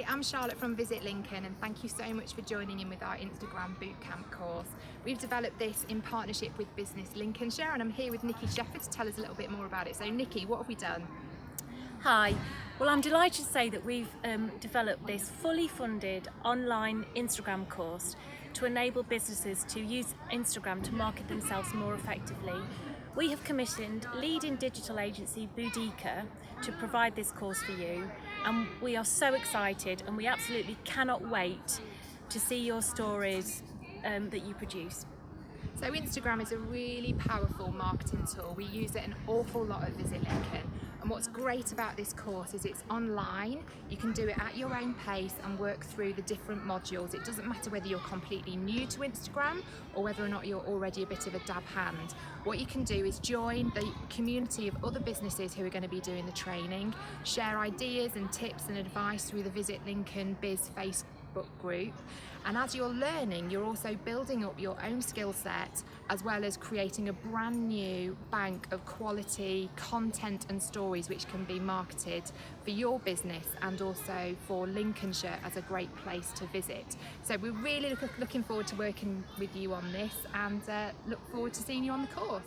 I'm Charlotte from Visit Lincoln, and thank you so much for joining in with our Instagram Bootcamp course. We've developed this in partnership with Business Lincolnshire, and I'm here with Nikki Shepherd to tell us a little bit more about it. So Nikki, what have we done? Hi, well I'm delighted to say that we've developed this fully funded online Instagram course to enable businesses to use Instagram to market themselves more effectively. We have commissioned leading digital agency Bootcamp to provide this course for you, and we are so excited and we absolutely cannot wait to see your stories that you produce. So Instagram is a really powerful marketing tool. We use it an awful lot at Visit Lincoln. And what's great about this course is it's online. You can do it at your own pace and work through the different modules. It doesn't matter whether you're completely new to Instagram or whether or not you're already a bit of a dab hand. What you can do is join the community of other businesses who are going to be doing the training, share ideas and tips and advice through the Visit Lincoln Biz Facebook group, and as you're learning, you're also building up your own skill set as well as creating a brand new bank of quality content and stories which can be marketed for your business and also for Lincolnshire as a great place to visit. So we're really looking forward to working with you on this, and look forward to seeing you on the course.